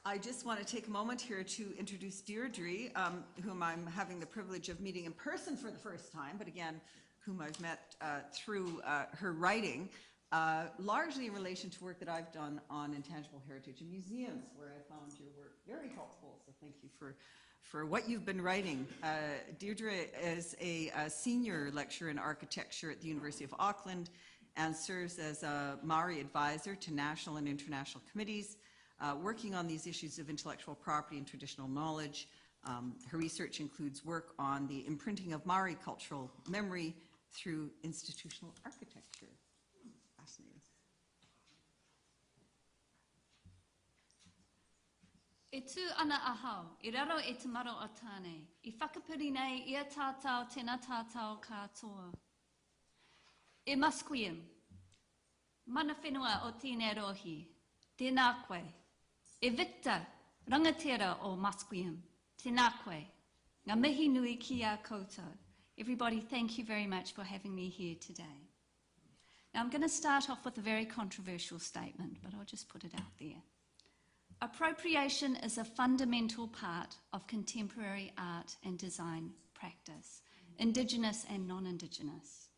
I just want to take a moment here to introduce Deirdre, whom I'm having the privilege of meeting in person for the first time, but again, whom I've met through her writing, largely in relation to work that I've done on intangible heritage and museums, where I found your work very helpful. So thank you for what you've been writing. Deirdre is a senior lecturer in architecture at the University of Auckland and serves as a Maori advisor to national and international committees, working on these issues of intellectual property and traditional knowledge. Her research includes work on the imprinting of Maori cultural memory through institutional architecture. Fascinating. E tū ana ahau, I raro e te maro o tāne, I whakapiri nei ia tātau tēnā tātau katoa. E maskuim, mana whenua o tēnei rohi, tēnā koe. E Victor, rangatira o maskuim, tēnā koe. Ngā mihi nui ki a koutou. Everybody, thank you very much for having me here today. Now I'm going to start off with a very controversial statement, but I'll just put it out there. Appropriation is a fundamental part of contemporary art and design practice, Indigenous and non-Indigenous.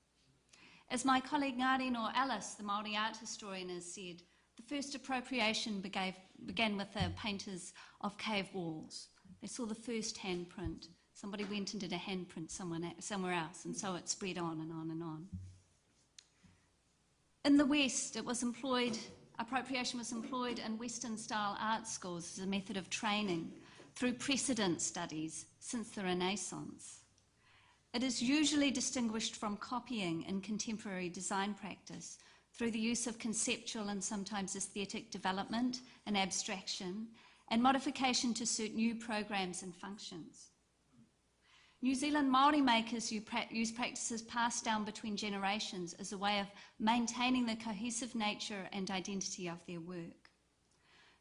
As my colleague Ngāri no Alice, the Maori art historian, has said, the first appropriation began with the painters of cave walls. They saw the first handprint. Somebody went and did a handprint somewhere else, and so it spread on and on and on. In the West, appropriation was employed in Western-style art schools as a method of training through precedent studies since the Renaissance. It is usually distinguished from copying in contemporary design practice through the use of conceptual and sometimes aesthetic development and abstraction and modification to suit new programs and functions. New Zealand Maori makers use practices passed down between generations as a way of maintaining the cohesive nature and identity of their work.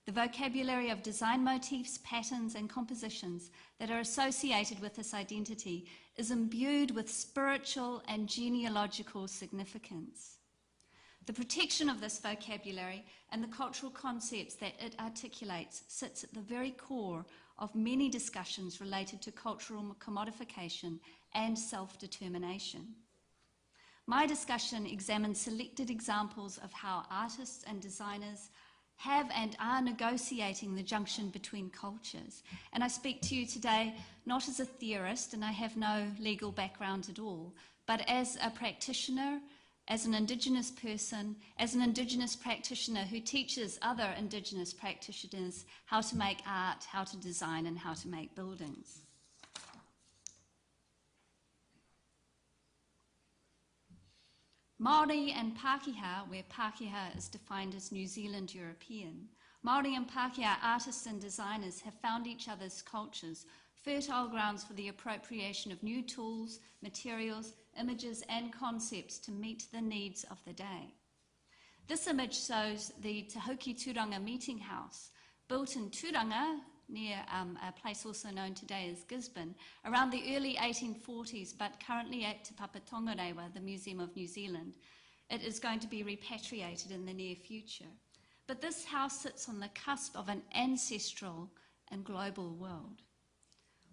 The vocabulary of design motifs, patterns, and compositions that are associated with this identity is imbued with spiritual and genealogical significance. The protection of this vocabulary and the cultural concepts that it articulates sits at the very core of many discussions related to cultural commodification and self-determination. My discussion examines selected examples of how artists and designers have and are negotiating the junction between cultures. And I speak to you today not as a theorist, and I have no legal background at all, but as a practitioner, as an Indigenous person, as an Indigenous practitioner who teaches other Indigenous practitioners how to make art, how to design, and how to make buildings. Maori and Pākehā, where Pākehā is defined as New Zealand European, Maori and Pākehā artists and designers have found each other's cultures fertile grounds for the appropriation of new tools, materials, images and concepts to meet the needs of the day. This image shows the tahoekituranga meetinghouse, built in Turanga, near a place also known today as Gisborne, around the early 1840s, but currently at Te Papa Tongarewa, the Museum of New Zealand. It is going to be repatriated in the near future. But this house sits on the cusp of an ancestral and global world.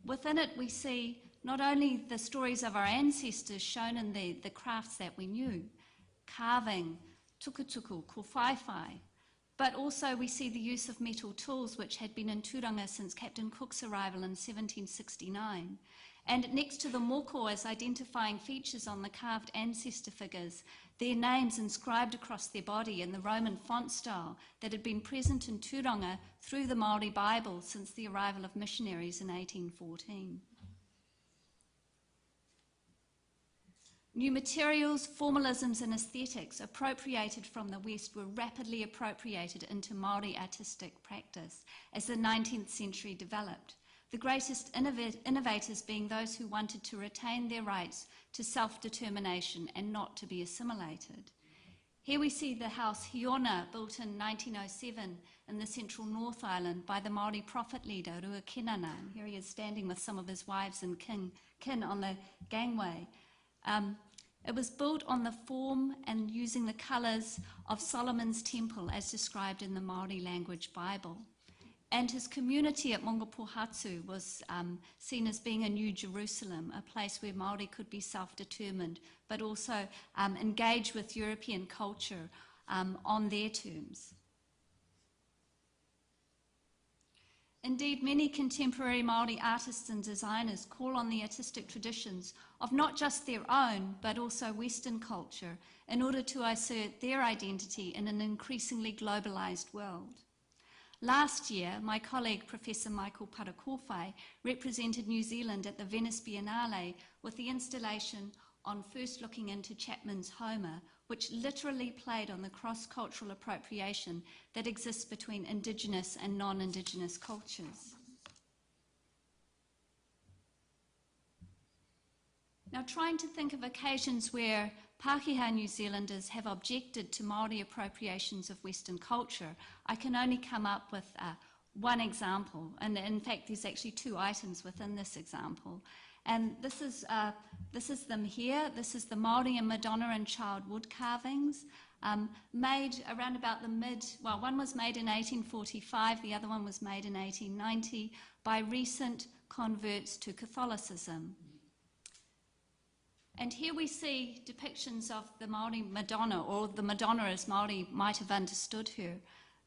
Within it, we see not only the stories of our ancestors shown in the crafts that we knew, carving, tukutuku, kōwhaiwhai, but also we see the use of metal tools which had been in Turanga since Captain Cook's arrival in 1769. And next to the moko as identifying features on the carved ancestor figures, their names inscribed across their body in the Roman font style that had been present in Turanga through the Maori Bible since the arrival of missionaries in 1814. New materials, formalisms and aesthetics appropriated from the West were rapidly appropriated into Maori artistic practice as the 19th century developed, the greatest innovators being those who wanted to retain their rights to self-determination and not to be assimilated. Here we see the house Hyuna, built in 1907 in the central North Island by the Maori prophet leader Ruakinana. Here he is standing with some of his wives and kin on the gangway. It was built on the form and using the colours of Solomon's temple as described in the Maori language Bible. And his community at Mongopohatu was seen as being a new Jerusalem, a place where Māori could be self-determined, but also engage with European culture on their terms. Indeed, many contemporary Māori artists and designers call on the artistic traditions of not just their own, but also Western culture in order to assert their identity in an increasingly globalised world. Last year, my colleague, Professor Michael Parakowhai, represented New Zealand at the Venice Biennale with the installation on First Looking into Chapman's Homer, which literally played on the cross-cultural appropriation that exists between Indigenous and non-Indigenous cultures. Now, trying to think of occasions where Pākehā New Zealanders have objected to Māori appropriations of Western culture, I can only come up with one example, and in fact there's actually two items within this example. And this is them here. This is the Māori and Madonna and Child wood carvings made around about one was made in 1845, the other one was made in 1890 by recent converts to Catholicism. And here we see depictions of the Māori Madonna, or the Madonna as Māori might have understood her,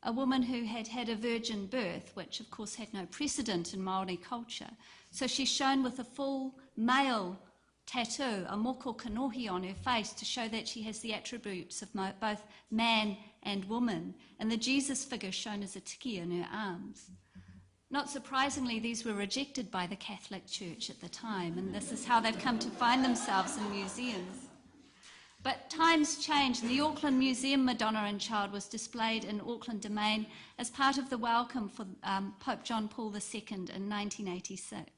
a woman who had had a virgin birth, which of course had no precedent in Māori culture. So she's shown with a full male tattoo, a moko kanohi on her face to show that she has the attributes of both man and woman, and the Jesus figure shown as a tiki in her arms. Not surprisingly, these were rejected by the Catholic Church at the time, and this is how they've come to find themselves in museums. But times change, and the Auckland Museum Madonna and Child was displayed in Auckland Domain as part of the welcome for Pope John Paul II in 1986.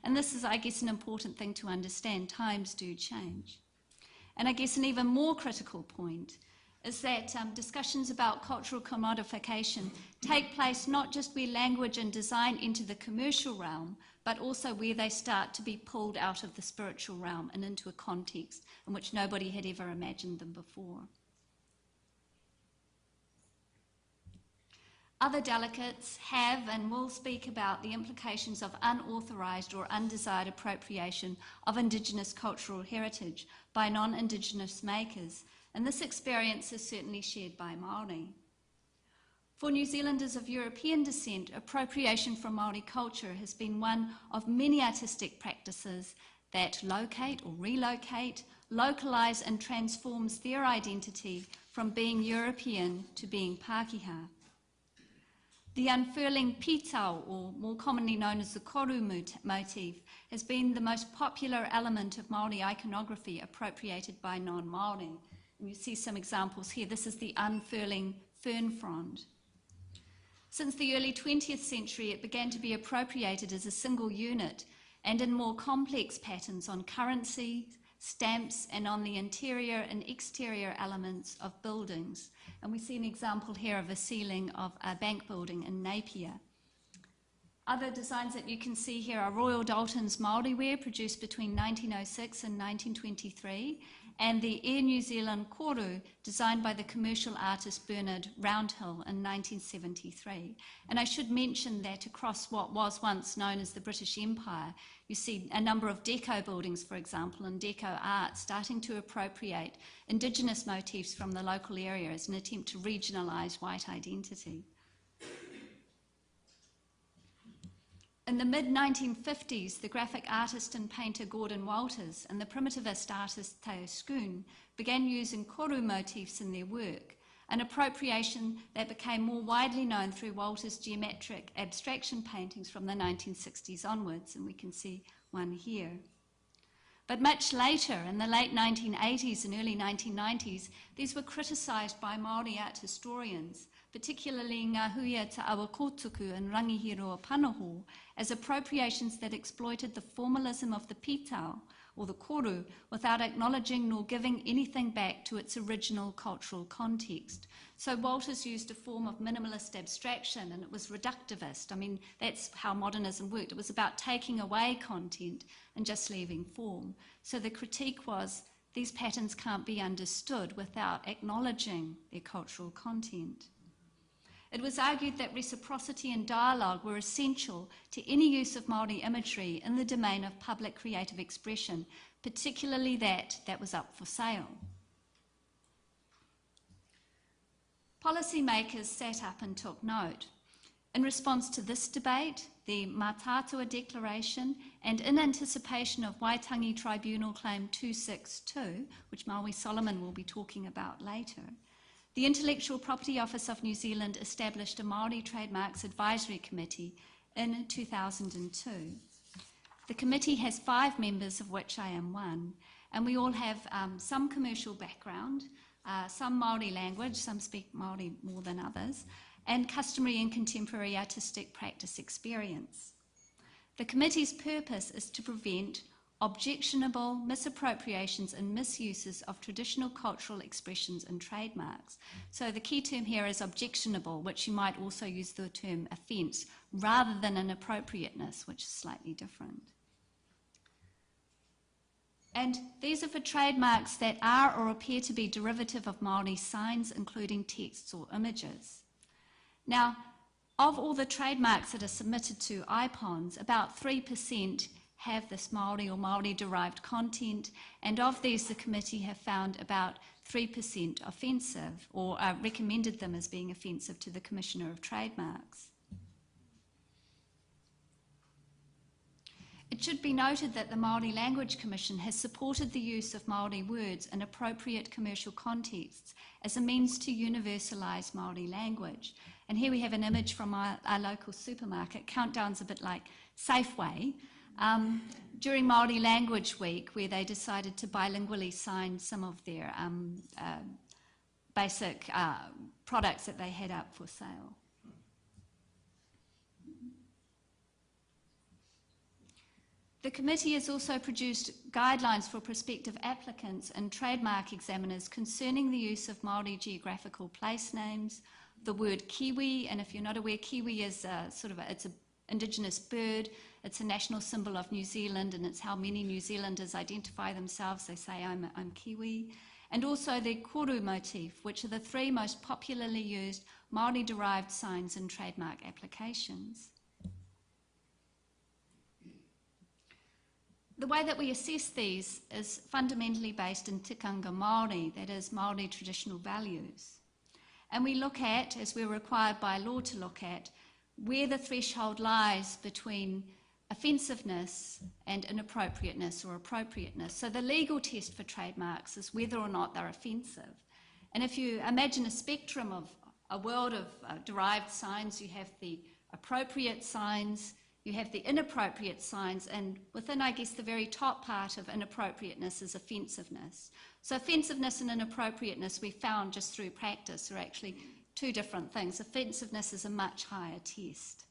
And this is, I guess, an important thing to understand. Times do change. And I guess an even more critical point is that discussions about cultural commodification take place not just where language and design enter the commercial realm, but also where they start to be pulled out of the spiritual realm and into a context in which nobody had ever imagined them before. Other delegates have and will speak about the implications of unauthorised or undesired appropriation of Indigenous cultural heritage by non-Indigenous makers, and this experience is certainly shared by Māori. For New Zealanders of European descent, appropriation from Māori culture has been one of many artistic practices that locate or relocate, localise and transforms their identity from being European to being Pākehā. The unfurling pitau, or more commonly known as the koru motif, has been the most popular element of Māori iconography appropriated by non-Māori. And you see some examples here. This is the unfurling fern frond. Since the early 20th century, it began to be appropriated as a single unit and in more complex patterns on currency, stamps, and on the interior and exterior elements of buildings. And we see an example here of a ceiling of a bank building in Napier. Other designs that you can see here are Royal Dalton's Māori wear, produced between 1906 and 1923, and the Air New Zealand koru, designed by the commercial artist Bernard Roundhill in 1973. And I should mention that across what was once known as the British Empire, you see a number of deco buildings, for example, and deco art starting to appropriate Indigenous motifs from the local area as an attempt to regionalise white identity. In the mid-1950s, the graphic artist and painter Gordon Walters and the primitivist artist Teo Schoon began using koru motifs in their work, an appropriation that became more widely known through Walters' geometric abstraction paintings from the 1960s onwards, and we can see one here. But much later, in the late 1980s and early 1990s, these were criticised by Māori art historians, particularly Ngā Huia Te Awa Kotuku and Rangihiroa Panaho, as appropriations that exploited the formalism of the pitau, or the koru, without acknowledging nor giving anything back to its original cultural context. So Walters used a form of minimalist abstraction, and it was reductivist. I mean, that's how modernism worked. It was about taking away content and just leaving form. So the critique was, these patterns can't be understood without acknowledging their cultural content. It was argued that reciprocity and dialogue were essential to any use of Māori imagery in the domain of public creative expression, particularly that was up for sale. Policymakers sat up and took note. In response to this debate, the Mātātua Declaration, and in anticipation of Waitangi Tribunal Claim 262, which Maui Solomon will be talking about later, the Intellectual Property Office of New Zealand established a Māori Trademarks Advisory Committee in 2002. The committee has 5 members, of which I am one, and we all have some commercial background, some Māori language, some speak Māori more than others, and customary and contemporary artistic practice experience. The committee's purpose is to prevent objectionable misappropriations and misuses of traditional cultural expressions and trademarks. So the key term here is objectionable, which you might also use the term offence, rather than inappropriateness, which is slightly different. And these are for trademarks that are or appear to be derivative of Māori signs, including texts or images. Now, of all the trademarks that are submitted to IPinCH, about 3% have this Māori or Māori-derived content, and of these the committee have found about 3% offensive, or recommended them as being offensive to the Commissioner of Trademarks. It should be noted that the Māori Language Commission has supported the use of Māori words in appropriate commercial contexts as a means to universalise Māori language. And here we have an image from our local supermarket. Countdown's a bit like Safeway. During Māori Language Week, where they decided to bilingually sign some of their basic products that they had up for sale. The committee has also produced guidelines for prospective applicants and trademark examiners concerning the use of Māori geographical place names, the word Kiwi, and if you're not aware, Kiwi is it's an Indigenous bird. It's a national symbol of New Zealand, and it's how many New Zealanders identify themselves. They say, I'm Kiwi. And also the koru motif, which are the 3 most popularly used Māori-derived signs in trademark applications. The way that we assess these is fundamentally based in tikanga Māori, that is Māori traditional values. And we look at, as we're required by law to look at, where the threshold lies between offensiveness and inappropriateness or appropriateness. So the legal test for trademarks is whether or not they're offensive. And if you imagine a spectrum of a world of derived signs, you have the appropriate signs, you have the inappropriate signs, and within, I guess, the very top part of inappropriateness is offensiveness. So offensiveness and inappropriateness, we found just through practice, are actually 2 different things. Offensiveness is a much higher test.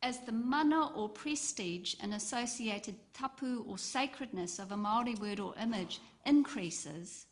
As the mana or prestige and associated tapu or sacredness of a Māori word or image increases,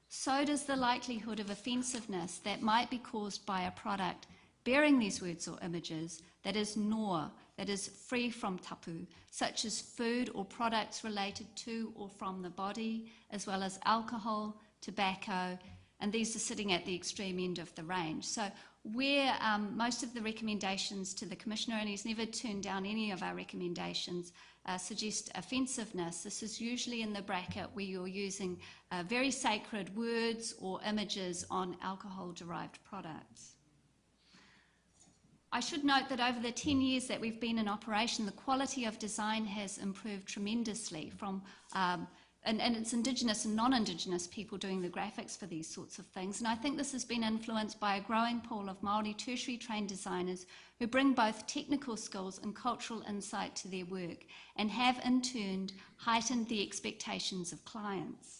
so does the likelihood of offensiveness that might be caused by a product bearing these words or images that is noa, that is free from tapu, such as food or products related to or from the body, as well as alcohol, tobacco, and these are sitting at the extreme end of the range. So where most of the recommendations to the Commissioner, and he's never turned down any of our recommendations, suggest offensiveness, this is usually in the bracket where you're using very sacred words or images on alcohol-derived products. I should note that over the 10 years that we've been in operation, the quality of design has improved tremendously from, and it's Indigenous and non-Indigenous people doing the graphics for these sorts of things. And I think this has been influenced by a growing pool of Māori tertiary trained designers who bring both technical skills and cultural insight to their work and have in turn heightened the expectations of clients.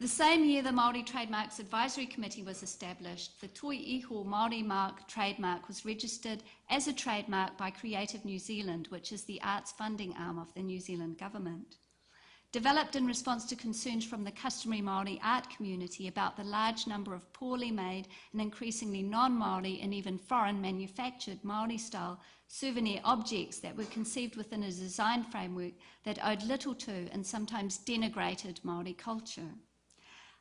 The same year the Māori Trademarks Advisory Committee was established, the Toi Iho Māori Mark trademark was registered as a trademark by Creative New Zealand, which is the arts funding arm of the New Zealand government. Developed in response to concerns from the customary Māori art community about the large number of poorly made and increasingly non-Māori and even foreign manufactured Māori-style souvenir objects that were conceived within a design framework that owed little to and sometimes denigrated Māori culture.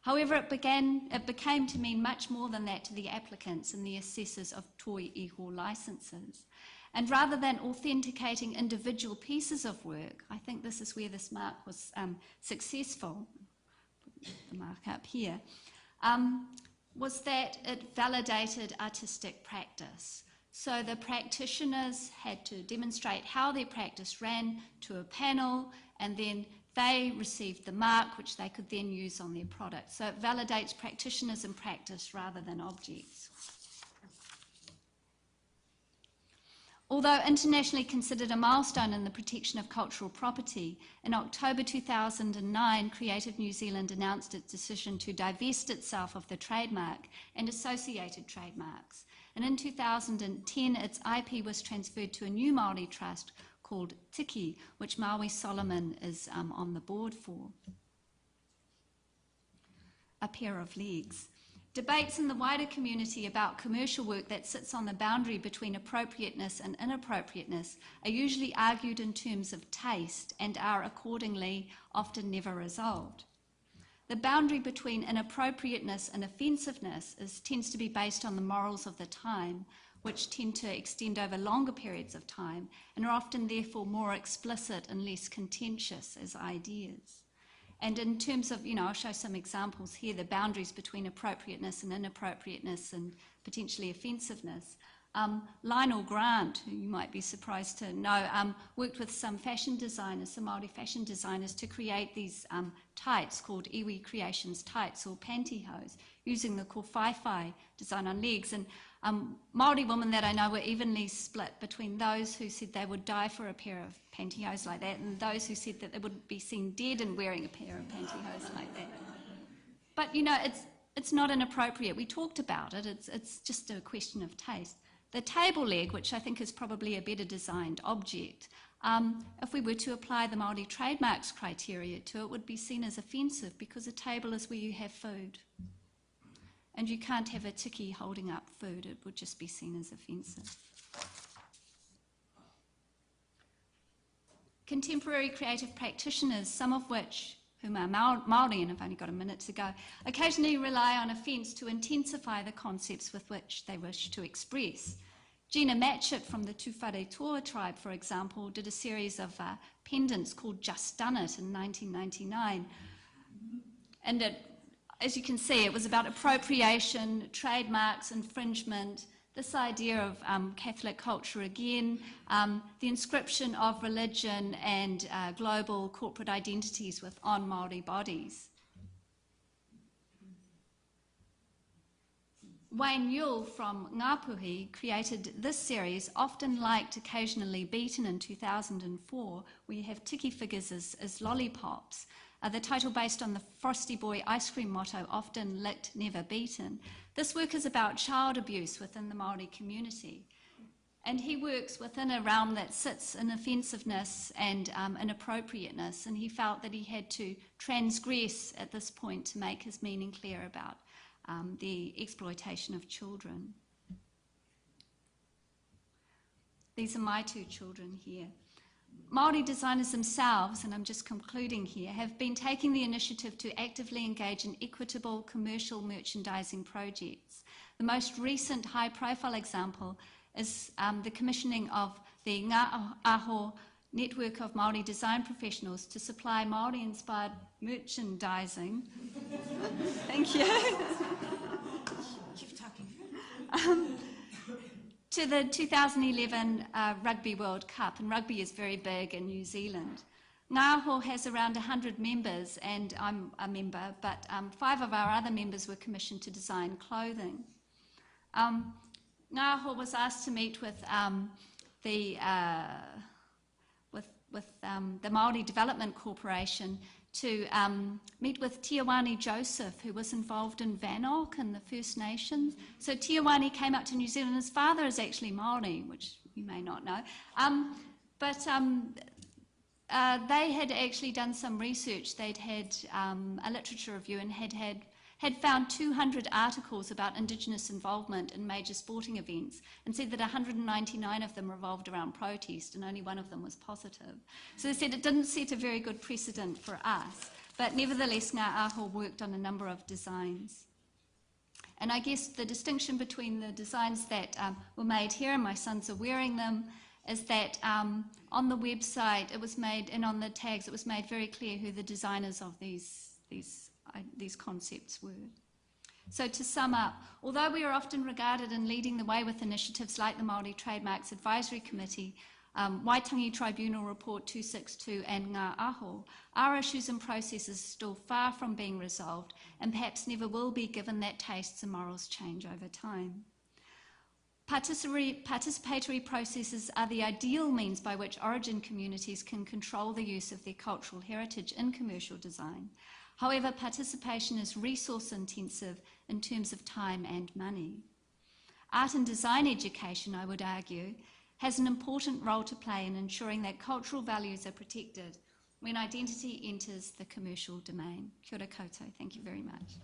However, it became to mean much more than that to the applicants and the assessors of toi iho licenses. And rather than authenticating individual pieces of work, I think this is where this mark was successful, put the mark up here, was that it validated artistic practice. So the practitioners had to demonstrate how their practice ran to a panel, and then they received the mark, which they could then use on their product. So it validates practitioners and practice rather than objects. Although internationally considered a milestone in the protection of cultural property, in October 2009, Creative New Zealand announced its decision to divest itself of the trademark and associated trademarks. And in 2010, its IP was transferred to a new Maori trust called Tiki, which Maui Solomon is on the board for. A pair of legs. Debates in the wider community about commercial work that sits on the boundary between appropriateness and inappropriateness are usually argued in terms of taste and are accordingly often never resolved. The boundary between inappropriateness and offensiveness tends to be based on the morals of the time, which tend to extend over longer periods of time and are often therefore more explicit and less contentious as ideas. And in terms of, I'll show some examples here, the boundaries between appropriateness and inappropriateness and potentially offensiveness. Lionel Grant, who you might be surprised to know, worked with some fashion designers, some Maori fashion designers, to create these tights called iwi creations tights or pantyhose, using the kowhaiwhai design on legs. And Maori women that I know were evenly split between those who said they would die for a pair of pantyhose like that and those who said that they would be seen dead in wearing a pair of pantyhose like that. But it's not inappropriate. We talked about it. It's just a question of taste. The table leg, which I think is probably a better designed object, if we were to apply the Maori trademarks criteria to it, would be seen as offensive because a table is where you have food. And you can't have a tiki holding up food. It would just be seen as offensive. Contemporary creative practitioners, some of which, whom are Maori, and I've only got a minute to go, occasionally rely on offence to intensify the concepts with which they wish to express. Gina Matchett from the Tūwhare Toa tribe, for example, did a series of pendants called Just Done It in 1999. And as you can see, it was about appropriation, trademarks, infringement, this idea of Catholic culture again, the inscription of religion and global corporate identities on Maori bodies. Wayne Yule from Ngāpuhi created this series, Often Liked, Occasionally Beaten, in 2004, where you have tiki figures as lollipops. The title based on the Frosty Boy ice cream motto, often licked, never beaten. This work is about child abuse within the Maori community. And he works within a realm that sits in offensiveness and inappropriateness, and he felt that he had to transgress at this point to make his meaning clear about the exploitation of children. These are my two children here. Maori designers themselves, and I'm just concluding here, have been taking the initiative to actively engage in equitable commercial merchandising projects. The most recent high-profile example is the commissioning of the Ngā Aho network of Maori design professionals to supply Maori-inspired merchandising. Thank you. Keep talking. To the 2011 Rugby World Cup, and rugby is very big in New Zealand. Ngā Aho has around 100 members, and I'm a member, but 5 of our other members were commissioned to design clothing. Ngā Aho was asked to meet with the Maori Development Corporation to meet with Tiawani Joseph, who was involved in Vanok and the First Nations. So Tiawani came out to New Zealand. His father is actually Maori, which you may not know. They had actually done some research. They'd had a literature review and had found 200 articles about Indigenous involvement in major sporting events and said that 199 of them revolved around protest and only one of them was positive. So they said it didn't set a very good precedent for us. But nevertheless, Ngā Aho worked on a number of designs. And I guess the distinction between the designs that were made here, and my sons are wearing them, is that on the website it was made, and on the tags it was made very clear who the designers of these concepts were. So to sum up, although we are often regarded in leading the way with initiatives like the Māori Trademarks Advisory Committee, Waitangi Tribunal Report 262 and Ngā Aho, our issues and processes are still far from being resolved and perhaps never will be, given that tastes and morals change over time. Participatory processes are the ideal means by which origin communities can control the use of their cultural heritage in commercial design. However, participation is resource intensive in terms of time and money. Art and design education, I would argue, has an important role to play in ensuring that cultural values are protected when identity enters the commercial domain. Kia ora koutou. Thank you very much.